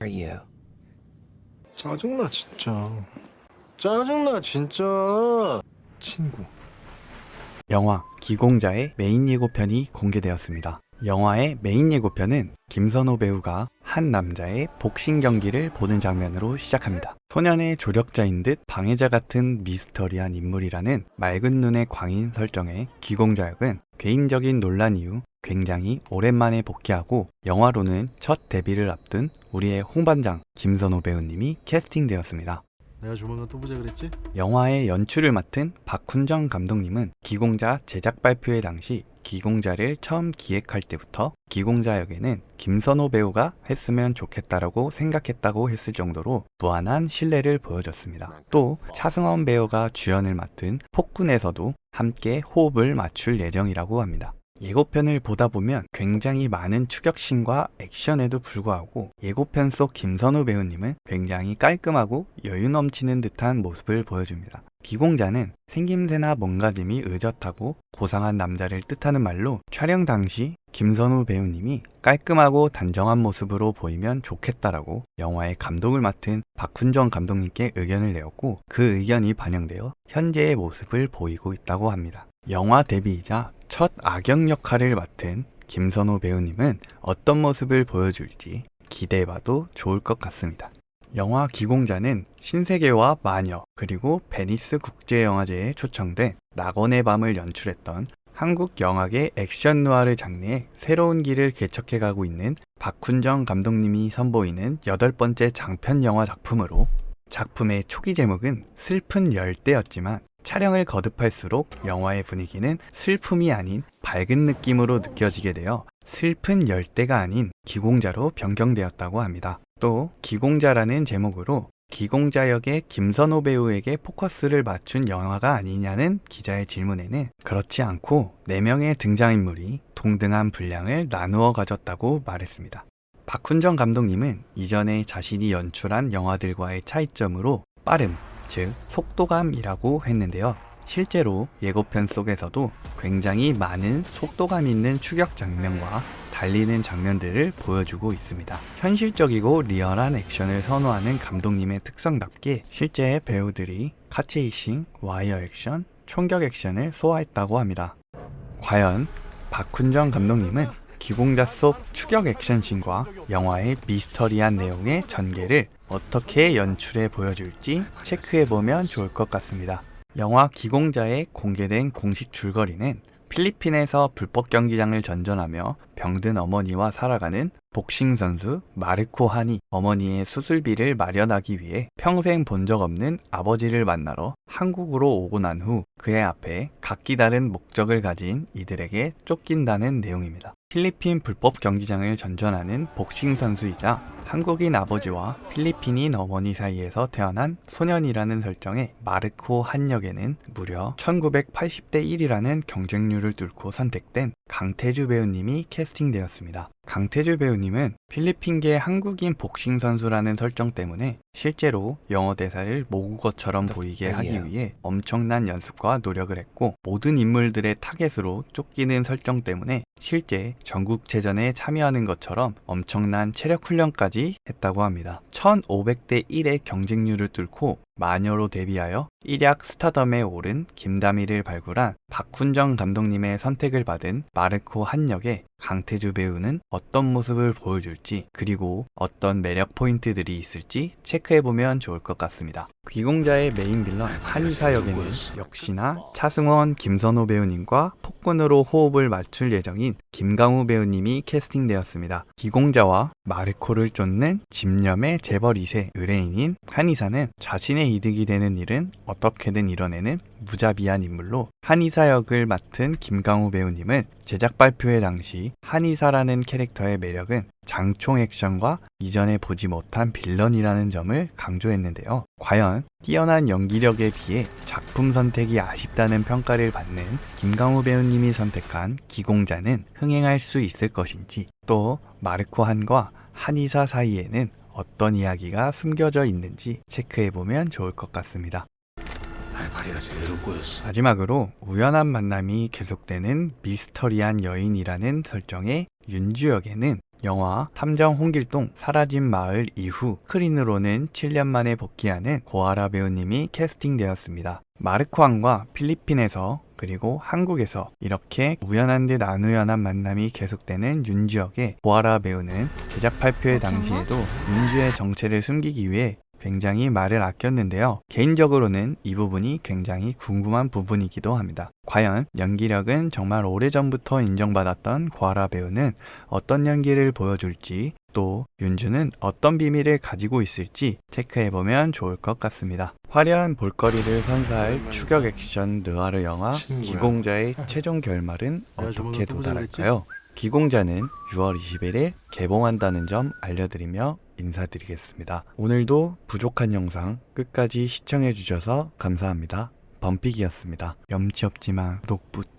are you? 짜증나 진짜. 짜증나 진짜. 친구. 영화 기공자의 메인 예고편이 공개되었습니다. 영화의 메인 예고편은 김선호 배우가 한 남자의 복싱 경기를 보는 장면으로 시작합니다. 소년의 조력자인 듯 방해자 같은 미스터리한 인물이라는 맑은 눈의 광인 설정의 기공자 역은 개인적인 논란 이후 굉장히 오랜만에 복귀하고 영화로는 첫 데뷔를 앞둔 우리의 홍반장 김선호 배우님이 캐스팅되었습니다. 내가 조만간 또 보자 그랬지? 영화의 연출을 맡은 박훈정 감독님은 기공자 제작 발표회 당시 기공자를 처음 기획할 때부터 기공자 역에는 김선호 배우가 했으면 좋겠다라고 생각했다고 했을 정도로 무한한 신뢰를 보여줬습니다. 또 차승원 배우가 주연을 맡은 폭군에서도 함께 호흡을 맞출 예정이라고 합니다. 예고편을 보다 보면 굉장히 많은 추격신과 액션에도 불구하고 예고편 속 김선호 배우님은 굉장히 깔끔하고 여유 넘치는 듯한 모습을 보여줍니다. 기공자는 생김새나 몸가짐이 의젓하고 고상한 남자를 뜻하는 말로 촬영 당시 김선호 배우님이 깔끔하고 단정한 모습으로 보이면 좋겠다라고 영화의 감독을 맡은 박훈정 감독님께 의견을 내었고 그 의견이 반영되어 현재의 모습을 보이고 있다고 합니다. 영화 데뷔이자 첫 악역 역할을 맡은 김선호 배우님은 어떤 모습을 보여줄지 기대해봐도 좋을 것 같습니다. 영화 기공자는 신세계와 마녀 그리고 베니스 국제영화제에 초청된 낙원의 밤을 연출했던 한국 영화계 액션 누아르 장르의 새로운 길을 개척해가고 있는 박훈정 감독님이 선보이는 8번째 장편 영화 작품으로 작품의 초기 제목은 슬픈 열대였지만 촬영을 거듭할수록 영화의 분위기는 슬픔이 아닌 밝은 느낌으로 느껴지게 되어 슬픈 열대가 아닌 기공자로 변경되었다고 합니다. 또 기공자라는 제목으로 기공자 역의 김선호 배우에게 포커스를 맞춘 영화가 아니냐는 기자의 질문에는 그렇지 않고 4명의 등장인물이 동등한 분량을 나누어 가졌다고 말했습니다. 박훈정 감독님은 이전에 자신이 연출한 영화들과의 차이점으로 빠름, 즉 속도감이라고 했는데요. 실제로 예고편 속에서도 굉장히 많은 속도감 있는 추격 장면과 달리는 장면들을 보여주고 있습니다. 현실적이고 리얼한 액션을 선호하는 감독님의 특성답게 실제 배우들이 카체이싱, 와이어 액션, 총격 액션을 소화했다고 합니다. 과연 박훈정 감독님은 기공자 속 추격 액션씬과 영화의 미스터리한 내용의 전개를 어떻게 연출해 보여줄지 체크해보면 좋을 것 같습니다. 영화 기공자에 공개된 공식 줄거리는 필리핀에서 불법 경기장을 전전하며 병든 어머니와 살아가는 복싱 선수 마르코 한이 어머니의 수술비를 마련하기 위해 평생 본 적 없는 아버지를 만나러 한국으로 오고 난 후 그의 앞에 각기 다른 목적을 가진 이들에게 쫓긴다는 내용입니다. 필리핀 불법 경기장을 전전하는 복싱 선수이자 한국인 아버지와 필리핀인 어머니 사이에서 태어난 소년이라는 설정의 마르코 한 역에는 무려 1980대 1이라는 경쟁률을 뚫고 선택된 강태주 배우님이 캐스팅되었습니다. 강태주 배우님은 필리핀계 한국인 복싱 선수라는 설정 때문에 실제로 영어 대사를 모국어처럼 보이게 하기 위해 엄청난 연습과 노력을 했고 모든 인물들의 타겟으로 쫓기는 설정 때문에 실제 전국체전에 참여하는 것처럼 엄청난 체력 훈련까지 했다고 합니다. 1500대 1의 경쟁률을 뚫고 마녀로 데뷔하여 일약 스타덤에 오른 김다미를 발굴한 박훈정 감독님의 선택을 받은 마르코 한 역의 강태주 배우는 어떤 모습을 보여줄지 그리고 어떤 매력 포인트들이 있을지 체크해보면 좋을 것 같습니다. 귀공자의 메인 빌런 한의사 역에는 역시나 차승원, 김선호 배우님과 폭군으로 호흡을 맞출 예정인 김강우 배우님이 캐스팅되었습니다. 귀공자와 마르코를 쫓는 집념의 재벌 2세 의뢰인인 한의사는 자신의 이득이 되는 일은 어떻게든 이뤄내는 무자비한 인물로 한의사 역을 맡은 김강우 배우님은 제작 발표회 당시 한의사라는 캐릭터의 매력은 장총 액션과 이전에 보지 못한 빌런이라는 점을 강조했는데요. 과연 뛰어난 연기력에 비해 작품 선택이 아쉽다는 평가를 받는 김강우 배우님이 선택한 기공자는 흥행할 수 있을 것인지 또 마르코 한과 한의사 사이에는 어떤 이야기가 숨겨져 있는지 체크해보면 좋을 것 같습니다. 발발이가 제대로 꼬였어. 마지막으로 우연한 만남이 계속되는 미스터리한 여인이라는 설정의 윤주 역에는 영화 탐정 홍길동 사라진 마을 이후 스크린으로는 7년 만에 복귀하는 고아라 배우님이 캐스팅되었습니다. 마르코항과 필리핀에서 그리고 한국에서 이렇게 우연한 듯 안 우연한 만남이 계속되는 윤주 역의 고아라 배우는 제작 발표회 당시에도 윤주의 정체를 숨기기 위해 굉장히 말을 아꼈는데요. 개인적으로는 이 부분이 굉장히 궁금한 부분이기도 합니다. 과연 연기력은 정말 오래전부터 인정받았던 고아라 배우는 어떤 연기를 보여줄지, 또 윤주는 어떤 비밀을 가지고 있을지 체크해보면 좋을 것 같습니다. 화려한 볼거리를 선사할 추격 액션 느와르 영화 기공자의 최종 결말은 어떻게 도달할까요? 기공자는 6월 21일 개봉한다는 점 알려드리며 인사드리겠습니다. 오늘도 부족한 영상 끝까지 시청해주셔서 감사합니다. 범픽이었습니다. 염치 없지만 구독부터.